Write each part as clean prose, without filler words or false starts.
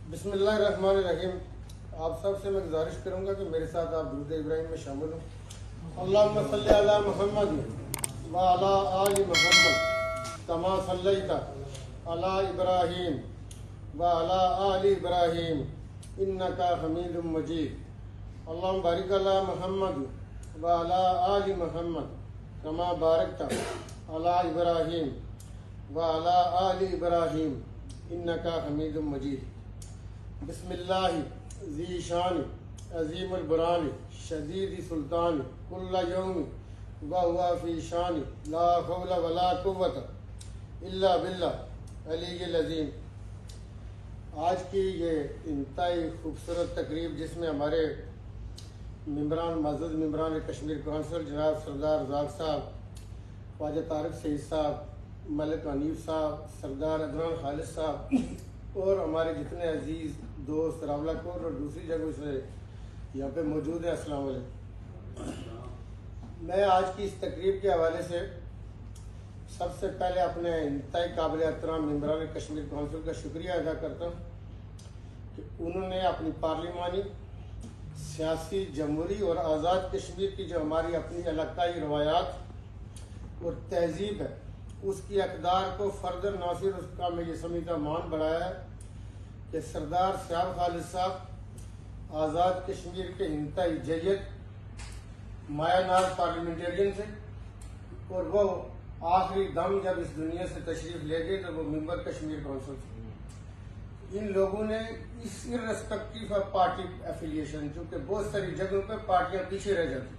बिस्मिल्लाहिर्रहमानिर्रहीम। आप सब से मैं गुजारिश करूंगा कि मेरे साथ आप दुरूद इब्राहिम में शामिल हो। अल्लाहुम्मा सल्ली अला मुहम्मद व अला आलि मुहम्मद कमा सल्लैता अला इब्राहीम व अला आलि इब्राहीम इन्नका हमीदुम मजीद। अल्लाहुम्मा बारिक अला मुहम्मद व अला आलि मुहम्मद कमा बारकता अला इब्राहीम व अला आलि इब्राहीम इन्नका हमीदुम मजीद। बिस्मिल्लाहि ज़ी शान अज़ीमुल बुरान शदीद सुल्तान कुल्ला यौम व हुवा फ़ी शान ला हौला वला कुव्वत इल्ला बिल्लाह अलीय्यिल अज़ीम। आज की ये इंतहाई खूबसूरत तकरीब जिसमें हमारे मेंबरान मौजूद मेंबरान कश्मीर कौंसिल जनाब सरदार रज़ाक साहब, ख्वाजा तारिक सईद साहब, मलिक हनीफ साहब, सरदार अदनान खालिद साहब और हमारे जितने अजीज़ दोस्त रावलाकोट और दूसरी जगहों से यहाँ पे मौजूद हैं, अस्सलाम वालेकुम। मैं आज की इस तकरीब के हवाले से सबसे पहले अपने इंतहाई काबिल एहतराम मेंबरान कश्मीर कौंसिल का शुक्रिया अदा करता हूँ कि उन्होंने अपनी पार्लिमानी, सियासी, जमहूरी और आज़ाद कश्मीर की जो हमारी अपनी इलाकाई रवायात और तहजीब है उसकी अकदार को फर्दर नासिर उसका मैं ये समझता मान बढ़ाया है कि सरदार सयाब खालिद साहब आज़ाद कश्मीर के इंतहाई जय्यद मायानार पार्लियामेंटेरियन थे और वो आखिरी दम जब इस दुनिया से तशरीफ ले गए तो वो मेंबर कश्मीर कौंसिल थे। इन लोगों ने इस इर्रेस्पेक्टिव ऑफ पार्टी एफिलिएशन, चूँकि बहुत सारी जगहों पर पार्टियां पीछे रह जाती,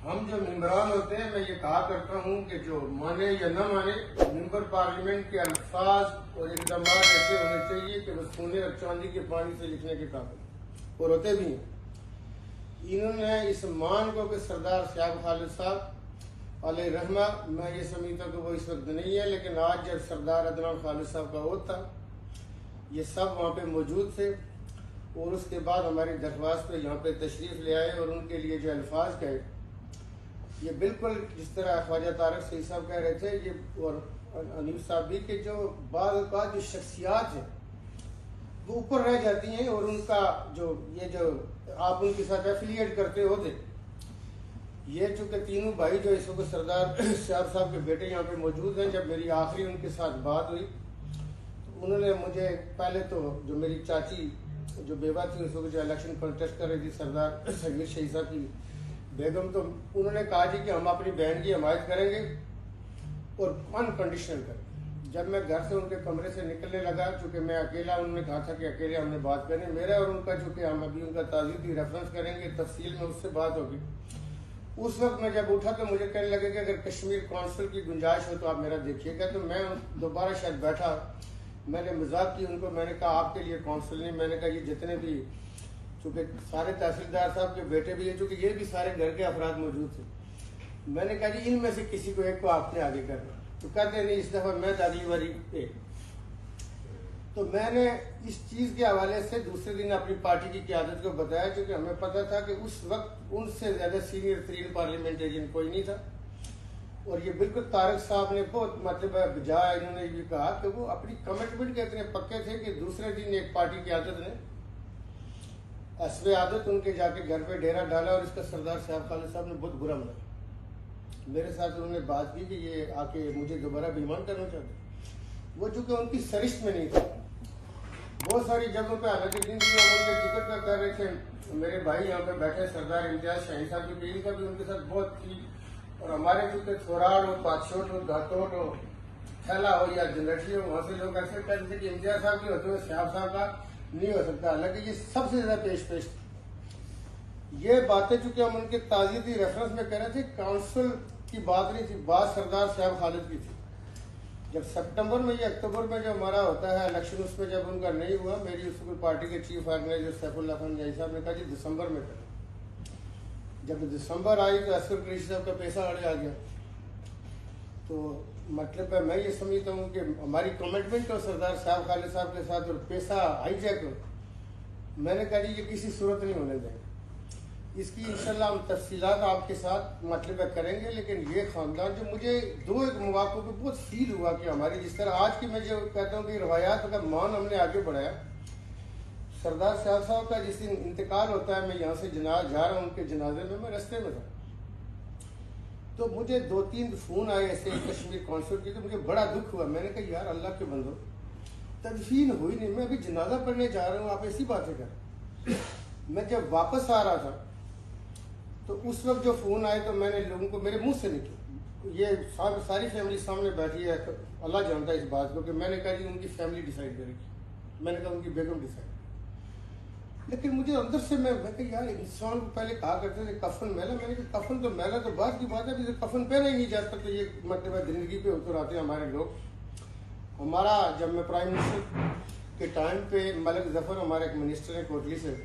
हम जो मेंबरान होते हैं, मैं ये कहा करता हूँ कि जो माने या न माने, मेंबर पार्लियामेंट के अल्फाज और इकदाम ऐसे होने चाहिए कि वो सोने और चांदी के पानी से लिखने के काबिल और होते भी हैं। इन्होंने इस मान को कि सरदार सयाब खालिद साहब अलैहि रहमा, मैं ये समझता कि वो इस वक्त नहीं है, लेकिन आज जब सरदार अदनान खालिद साहब का वोट था ये सब वहाँ पे मौजूद थे और उसके बाद हमारी दरख्वास्त पे यहाँ पे तशरीफ़ ले आए और उनके लिए जो अल्फाज कहे ये बिल्कुल जिस तरह ख्वाजा तारिक सईद साहब कह रहे थे ये और हनीफ साहब भी कि जो बाद जो शख्सियात हैं वो ऊपर रह जाती हैं और उनका जो ये जो आप उनके साथ एफिलिएट करते होते, ये चूँकि तीनों भाई जो इस वक्त सरदार सयाब साहब के बेटे यहाँ पे मौजूद हैं, जब मेरी आखिरी उनके साथ बात हुई तो उन्होंने मुझे पहले तो जो मेरी चाची जो बेवा थी उस वक्त जो इलेक्शन कंटेस्ट कर रही थी सरदार समीर शहीद साहब की बेगम, तो उन्होंने कहा जी कि हम अपनी बहन की हमायत करेंगे और अनकंडीशनल करेंगे। जब मैं घर से उनके कमरे से निकलने लगा, चूँकि मैं अकेला, उन्होंने कहा था कि अकेले हमने बात करनी, मेरा और उनका चूँकि हम अभी उनका ताज़ीदी रेफरेंस करेंगे, तफसील में उससे बात होगी। उस वक्त मैं जब उठा तो मुझे कहने लगे कि अगर कश्मीर कौंसिल की गुंजाइश हो तो आप मेरा देखिएगा। तो मैं दोबारा शायद बैठा, मैंने मजाक की उनको, मैंने कहा आपके लिए कौंसिल नहीं, मैंने कहा ये जितने भी चूँकि सारे तहसीलदार साहब के बेटे भी है, चूँकि ये भी सारे घर के अफराद मौजूद थे, मैंने कहा जी इनमें से किसी को एक को आपने आगे करना। तो कहते नहीं इस दफ़ा मैं दादी वाली एक। तो मैंने इस चीज़ के हवाले से दूसरे दिन अपनी पार्टी की क़यादत को बताया, क्योंकि हमें पता था कि उस वक्त उनसे ज़्यादा सीनियर तरीन पार्लियामेंटेरियन कोई नहीं था और ये बिल्कुल तारिक साहब ने बहुत मतलब बजाय इन्होंने ये कहा कि वो अपनी कमिटमेंट के इतने पक्के थे कि दूसरे दिन एक पार्टी की क़यादत ने असवे आदत उनके जाके घर पे डेरा डाला और इसका सरदार सयाब खालिद साहब ने बहुत बुरा मनाया। मेरे साथ उन्होंने बात की कि ये आके मुझे दोबारा बेईमान करना चाहते, वो चूँकि उनकी सरिश्त में नहीं था। बहुत सारी जगहों पे हालांकि जिन उनके टिकट का कर रहे थे, मेरे भाई यहाँ पे बैठे सरदार इम्तियाज शाहीन साहब की पीढ़ी का भी उनके साथ बहुत थी और हमारे चूँकि थोराड़ हो, पाछोट हो, घाटोट हो, थैला हो या जनरटी हो, वहाँ से लोग अक्सर कहते थे कि इम्तियाज साहब के होते हुए सयाब साहब का नहीं हो सकता। हालांकि ये सबसे ज्यादा पेश ये बातें चूंकि हम उनके ताज़ीदी रेफरेंस में कह रहे थे, काउंसिल की बात नहीं थी, बात सरदार सयाब खालिद की थी। जब सितंबर में या अक्टूबर में जो हमारा होता है इलेक्शन, उसमें जब उनका नहीं हुआ, मेरी उसको पार्टी के चीफ ऑर्गेनाइजर सैफुल्लाह खान जाई साहब ने कहा जी दिसंबर में करें। जब दिसंबर आई तो असगर कुरैशी साहब का पैसा आड़े आ गया। तो मतलब मैं ये समझता हूँ कि हमारी कमिटमेंट हो सरदार सयाब खालिद साहब के साथ और पैसा हाईजैक हो, मैंने कहा जी ये किसी सूरत नहीं होने देंगे। इसकी इंशाल्लाह हम तफसीलात आपके साथ मतलब करेंगे। लेकिन ये ख़ानदान जो मुझे दो एक मौक़ों पर बहुत फील हुआ कि हमारी जिस तरह आज की मैं जो कहता हूँ कि रवायात का मान हमने आगे बढ़ाया, सरदार साहब का जिस दिन इंतकाल होता है, मैं यहाँ से जा रहा हूँ उनके जनाजे में, मैं रास्ते में था, तो मुझे 2-3 फोन आए ऐसे कश्मीर कौंसिल के, तो मुझे बड़ा दुख हुआ। मैंने कहा यार अल्लाह के बंदो, तदफीन हुई नहीं, मैं अभी जनाजा पढ़ने जा रहा हूँ, आप ऐसी बातें कर। मैं जब वापस आ रहा था तो उस वक्त जो फोन आए तो मैंने लोगों को, मेरे मुंह से निकले, ये सारी फैमिली सामने बैठी है, अल्लाह जानता है इस बात को, कि मैंने कहा जी उनकी फैमिली डिसाइड करेगी, मैंने कहा उनकी बेगम डिसाइड। लेकिन मुझे अंदर से मैं कहा यार, इंसान को पहले कहा करते थे कफन मैला, मैंने कहा कफन तो मैला तो बात की बात है, अभी तो कफन पहना ही नहीं जाता। तो ये मतलब जिंदगी पे उतर आते हैं हमारे लोग। हमारा जब मैं प्राइम मिनिस्टर के टाइम पे मलिक जफर हमारे एक मिनिस्टर हैं कोटली से,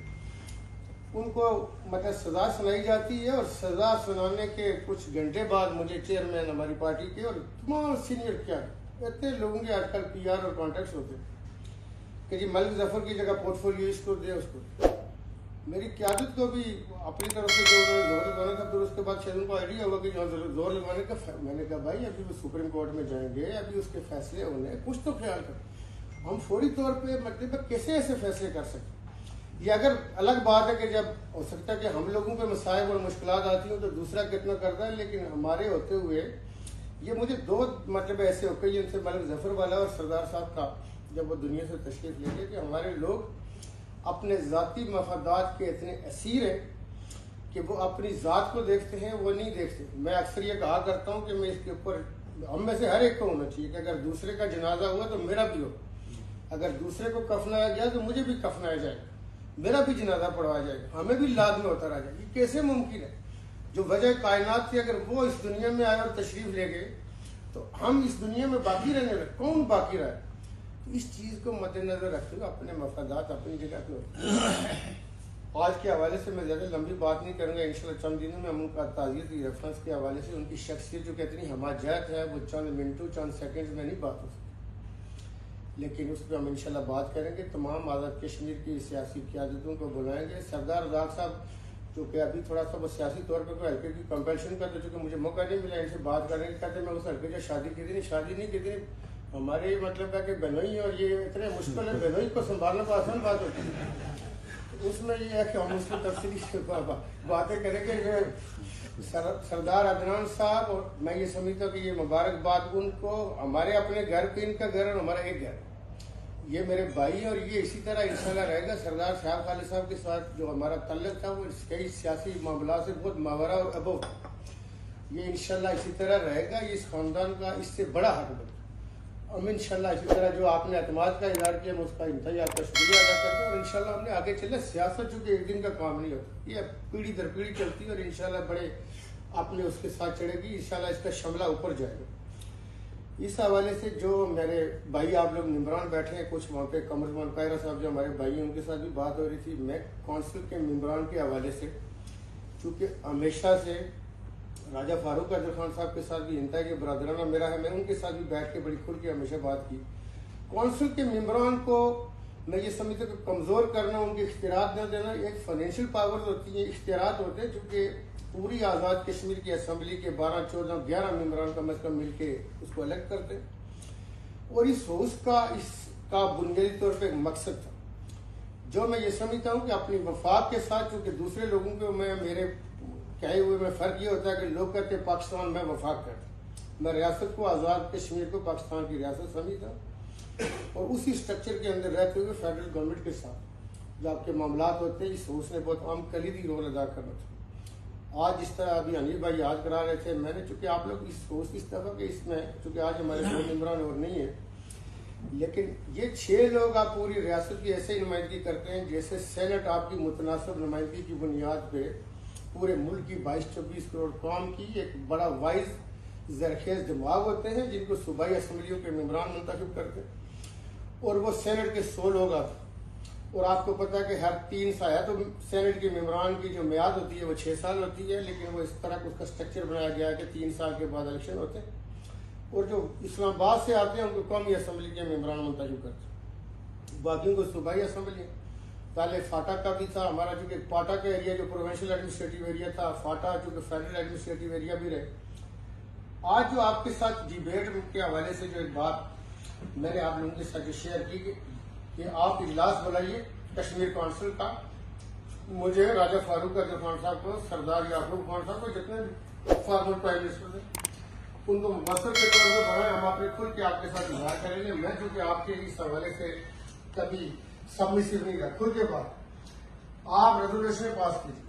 उनको मतलब सजा सुनाई जाती है, और सजा सुनाने के कुछ घंटे बाद मुझे चेयरमैन हमारी पार्टी के और तमाम सीनियर क्या इतने लोगों के आजकल PR और कॉन्टेक्ट होते हैं कि जी मलिक जफर की जगह पोर्टफोलियो इसको दे उसको। मेरी क़यादत को भी अपनी तरफ से जो उन्होंने जोर लगाना था, फिर उसके बाद शायद उनको आइडिया होगा कि यहाँ जोर लगाने का। मैंने कहा भाई अभी वो सुप्रीम कोर्ट में जाएंगे, अभी उसके फैसले होने, कुछ तो ख्याल कर। हम फौरी तौर पे मतलब कैसे ऐसे फैसले कर सकते। ये अगर अलग बात है कि जब हो सकता है कि हम लोगों पे मसाइब और मुश्किलात आती हैं तो दूसरा कितना करता है, लेकिन हमारे होते हुए ये मुझे 2 मतलब ऐसे ओकेजन से मलिक जफर वाला और सरदार साहब का, जब वो दुनिया से तशरीफ ले गए, कि हमारे लोग अपने ज़ाती मफादात के इतने असीर हैं कि वो अपनी ज़ात को देखते हैं, वो नहीं देखते। मैं अक्सर ये कहा करता हूँ कि मैं इसके ऊपर, हम में से हर एक को होना चाहिए कि अगर दूसरे का जनाजा हुआ तो मेरा भी हो, अगर दूसरे को कफनाया गया तो मुझे भी कफनाया जाएगा, मेरा भी जनाजा पढ़वाया जाएगा, हमें भी लाद में उतारा जाएगा। ये कैसे मुमकिन है? जो वजह कायनात थी, अगर वो इस दुनिया में आए और तशरीफ ले गए तो हम इस दुनिया में बाकी रहने लगे, कौन बाकी रहा? इस चीज़ को मद्देनजर रखते हुए अपने मफादात अपनी जगह पे होते। आज के हवाले से मैं ज़्यादा लंबी बात नहीं करूँगा, इंशाल्लाह चंद दिनों में हम उनका ताज़ियत की रेफरेंस के हवाले से उनकी शख्सियत जो कितनी हमाजात है वो चंद मिनटों चंद सेकंड्स में नहीं बात हो सकती, लेकिन उस पर हम इंशाल्लाह बात करेंगे। तमाम आज़ाद कश्मीर की सियासी क़यादतों को बुलाएंगे। सरदार रज़ाक साहब जो कि अभी थोड़ा सा वो सियासी तौर पर कोई हल्के की कंपल्शन करते, चूँकि मुझे मौका नहीं मिला इनसे बात करने का, कहते मैं उस हल्के जो शादी की थी, शादी नहीं की थी, हमारे मतलब है कि बहनोई, और ये इतने मुश्किल है, बहनोई को संभालना तो आसान बात होती है। उसमें ये है कि हम उसकी तफसीली बातें करेंगे। सरदार अदनान साहब, और मैं ये समझता हूँ कि ये मुबारकबाद उनको, हमारे अपने घर पे इनका घर और हमारा एक घर, ये मेरे भाई, और ये इसी तरह इंशाल्लाह रहेगा। सरदार शाह खालिद साहब के साथ जो हमारा तल्लुक था वो कई सियासी मामला से बहुत मावरा और अबो, ये इंशाल्लाह इसी तरह रहेगा। ये इस खानदान का इससे बड़ा हक बनता। हम इंशाल्लाह इसी तरह जो आपने अतमाद का इजहार किया, मैं उसका इंतहा आपका शुक्रिया अदा करता हूँ, और इंशाल्लाह हमने आगे चले। सियासत चूँकि एक दिन का काम नहीं होता, ये पीढ़ी दर पीढ़ी चलती है, और इंशाल्लाह बड़े आपने उसके साथ चढ़ेगी, इंशाल्लाह इसका शमला ऊपर जाएगा। इस हवाले से जो मेरे भाई आप लोग निमरान बैठे हैं, कुछ वहाँ पे कमरमान कायरा साहब जो हमारे भाई हैं, उनके साथ भी बात हो रही थी। मैं कौंसिल के निमरान के हवाले से, चूँकि हमेशा से राजा फारूक अदर खान साहब के साथ भी इंतहा के बरदराना मेरा है, मैं उनके साथ भी बैठ के बड़ी खुल के हमेशा बात की। कौंसिल के मेम्बरान को मैं ये समझता हूँ कि कमज़ोर करना, उनके इख्तियारात न देना, एक फाइनेंशियल पावर्स होती हैं, इख्तियारात होते हैं, चूँकि पूरी आज़ाद कश्मीर की असम्बली के 12, 14, 11 मेम्बरान कम अज़ कम मिल के उसको अलग करते हैं। और इस हौस का, इसका बुनियादी तौर पर मकसद था, जो मैं ये समझता हूँ कि अपनी वफाक के साथ, चूँकि दूसरे लोगों को मैं मेरे कहे हुए में फ़र्क ये होता है कि लोग कहते हैं पाकिस्तान में वफाक करते, मैं रियासत को, आज़ाद कश्मीर को पाकिस्तान की रियासत समझता हूँ, और उसी स्ट्रक्चर के अंदर रहते हुए फेडरल गवर्नमेंट के साथ जो आपके मामलात होते हैं, इस हौस ने बहुत अहम कलीदी रोल अदा करना था। आज जिस तरह अभी अनिल भाई याद करा रहे थे, मैंने चूँकि आप लोग इस हौस इस दफ़ा के इसमें, चूँकि आज हमारे 2 मेम्बरान और नहीं है, लेकिन ये 6 लोग आप पूरी रियासत की ऐसे नुमाइंदगी करते हैं जैसे सेनेट आपकी मुतनासिब नुमाइंदगी की बुनियाद पे पूरे मुल्क की 22-24 करोड़ कौम की एक बड़ा वाइज जरखेज दिमाग होते हैं, जिनको सूबाई असम्बलियों के मेम्बरान मुंतखब करते हैं, और वो सेनेट के 100 लोग आते हैं। और आपको पता है कि हर 3 साल है, तो सेनेट के मेम्बरान की जो म्याद होती है वो 6 साल होती है, लेकिन वो इस तरह उसका स्ट्रक्चर बनाया गया है कि 3 साल के बाद इलेक्शन होते हैं, और जो इस्लामाबाद से आते हैं उनको कौमी असम्बली के मेम्बरान मुंतखब करते हैं, बाकियों को सूबाई असम्बली। पहले फाटा का भी था हमारा, चूँकि फाटा का एरिया जो प्रोविंशियल एडमिनिस्ट्रेटिव एरिया था, फाटा चूँकि फेडरल एडमिनिस्ट्रेटिव एरिया भी रहे। आज जो आपके साथ डिबेट के हवाले से जो एक बात मैंने आप लोगों के साथ शेयर की कि आप इजलास बुलाइए कश्मीर काउंसिल का, मुझे राजा फारूक अब्दुल खान साहब को, सरदार याकूब खान साहब को, जितने फॉर्मर प्राइम मिनिस्टर थे उनको मसर के तौर पर बढ़ाए। हम अपने खुल के आपके साथ विचार करेंगे। मैं चूंकि आपके इस हवाले से कभी सबमिसिव नहीं रहा, खुल के बाद आप रेजोल्यूशन पास कीजिए।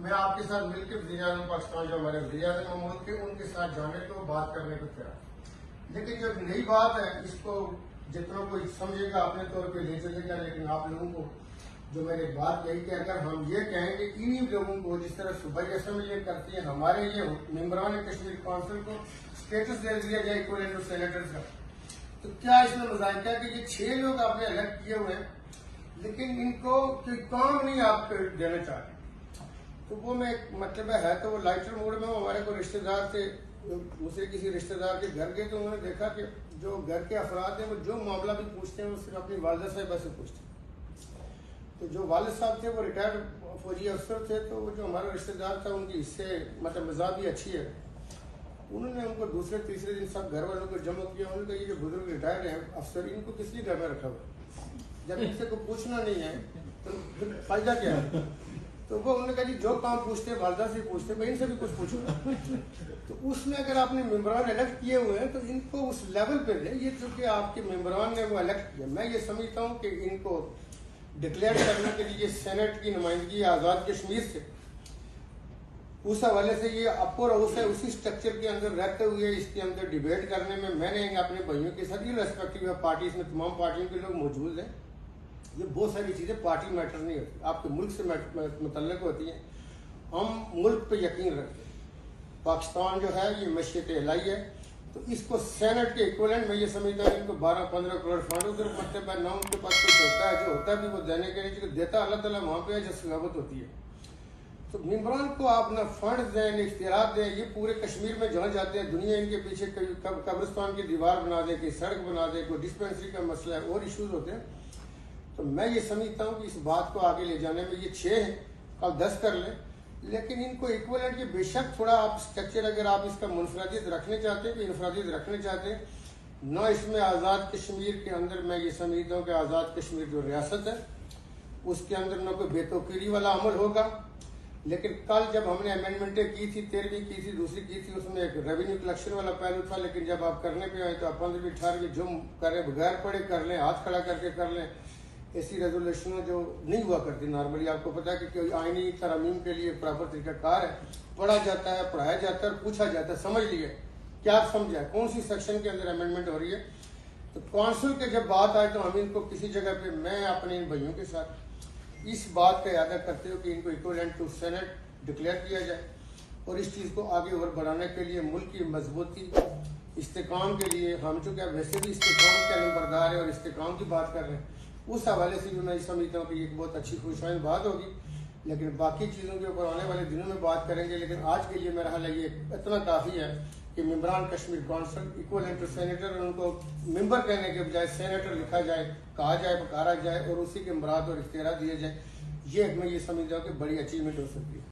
मैं आपके साथ मिलकर वज़ीर-ए-आज़म पाकिस्तान जो हमारे वज़ीर-ए-आज़म मुल्क के, उनके साथ जाने को बात करने को तैयार। लेकिन जब नई बात है, इसको जितना कोई समझेगा अपने तौर पे ले चलेगा। लेकिन आप लोगों को जो मैंने बात कही कि अगर हम ये कहें कि इन्हीं लोगों को जिस तरह सुबह असम्बली करती है, हमारे ये मेंबरान कश्मीर काउंसिल को स्टेटस दे दिया जाए इक्वलेंट टू सेनेटर्स का, तो क्या इसमें मजाक है कि ये 6 लोग आपने इलेक्ट किए हुए हैं, लेकिन इनको कोई काम नहीं आप देना चाहते। तो वो मैं मतलब है तो वो लाइटर मोड में हमारे को रिश्तेदार थे, दूसरे किसी रिश्तेदार के घर गए तो उन्होंने देखा कि जो घर के अफराद हैं वो जो मामला भी पूछते हैं वो सिर्फ अपनी वालदा साहिबा से पूछते हैं। तो जो वालिद साहब थे वो रिटायर्ड फौजी अफसर थे, तो वो जो हमारा रिश्तेदार था उनकी इससे मतलब मिजाज भी अच्छी है। उन्होंने हमको दूसरे तीसरे दिन सब घर वालों को जमा किया। उन्होंने कहा ये जो बुजुर्ग रिटायर्ड हैं अफसर, इनको किस लिए घर में रखा हुआ, जब इनसे को पूछना नहीं है तो फायदा क्या है। तो वो उन्होंने कहा जी जो काम पूछते हैं वालदा से पूछते हैं, इनसे भी कुछ पूछो। तो उसमें अगर आपने मेंबरान इलेक्ट किए हुए हैं तो इनको उस लेवल पे दे। ये चूंकि आपके मेंबरान ने वो इलेक्ट किया, मैं ये समझता हूँ कि इनको डिक्लेयर करने के लिए सेनेट की नुमाइंदगी आज़ाद कश्मीर से, उस हवाले से ये अपर हाउस है, उसी स्ट्रक्चर के अंदर रहते हुए इसके अंदर डिबेट करने में मैंने अपने भाइयों के साथ, ये रेस्पेक्टिव है पार्टी, इसमें तमाम पार्टियों के लोग मौजूद हैं। ये बहुत सारी चीज़ें पार्टी मैटर नहीं होती, आपके मुल्क से मुतल्लिक होती हैं। हम मुल्क पे यकीन रखते हैं। पाकिस्तान जो है ये मशीयत इलाही है, तो इसको सेनेट के इक्वलेंट में ये समझता है। इनको 12-15 करोड़ फंड उधर मतलब है ना, उनके पास कुछ होता है, जो होता है भी वो देने के लिए देता अल्लाह ताला वहाँ पे है जो सलामत होती है। तो मेंबरान को आप ना फंड दें, इख्तियार दें। ये पूरे कश्मीर में जहाँ जाते हैं दुनिया इनके पीछे कब्रिस्तान की दीवार बना दे, कोई सड़क बना दे, कोई डिस्पेंसरी का मसला है और इशूज होते हैं। तो मैं ये समझता हूँ कि इस बात को आगे ले जाने में ये 6 हैं, कल 10 कर लें, लेकिन इनको इक्वलेंट के बेशक थोड़ा आप स्ट्रक्चर अगर आप इसका मुनफरदियत रखने चाहते हैं, इनफरादियत रखने चाहते हैं ना, इसमें आज़ाद कश्मीर के अंदर मैं ये समझता हूँ कि आज़ाद कश्मीर जो रियासत है उसके अंदर ना कोई बेतौकीरी वाला अमल होगा। लेकिन कल जब हमने अमेंडमेंटें की थी, 13वीं की थी, दूसरी की थी, उसमें एक रेवेन्यू कलेक्शन वाला पहलू था। लेकिन जब आप करने पे आए तो आप 15वीं 18वीं जो करें बगैर पढ़े कर लें, हाथ खड़ा करके कर लें। ऐसी रेजोल्यूशन जो नहीं हुआ करती नॉर्मली, आपको पता है कि आईनी तरमीम के लिए प्रॉपर तरीकाकार है, पढ़ा जाता है, पढ़ाया जाता है, पूछा जाता है, समझ लिए क्या आप समझा कौन सी सेक्शन के अंदर अमेंडमेंट हो रही है। तो काउंसिल के जब बात आए तो हम इनको किसी जगह पे, मैं अपने इन भाइयों के साथ इस बात का इरादा करते हो कि इनको इक्वलेंट टू सेनेट डिक्लेयर किया जाए और इस चीज़ को आगे और बढ़ाने के लिए मुल्क की मजबूती इस्तेकाम के लिए, हम चूँकि वैसे भी इस्तेकाम के नंबरदार है और इस्तेकाम की बात कर रहे हैं, उस हवाले से भी मैं समझता हूँ कि ये बहुत अच्छी खुशहाल बात होगी। लेकिन बाकी चीज़ों के ऊपर आने वाले दिनों में बात करेंगे। लेकिन आज के लिए मेरा हाल ये इतना काफ़ी है कि मेंबरान Kashmir council equivalent to senator, उनको मेंबर कहने के बजाय सेनेटर लिखा जाए, कहा जाए, पुकारा जाए और उसी के मुराद और इख्तियार दिए जाए। ये मैं ये समझता हूँ कि बड़ी अचीवमेंट हो सकती है।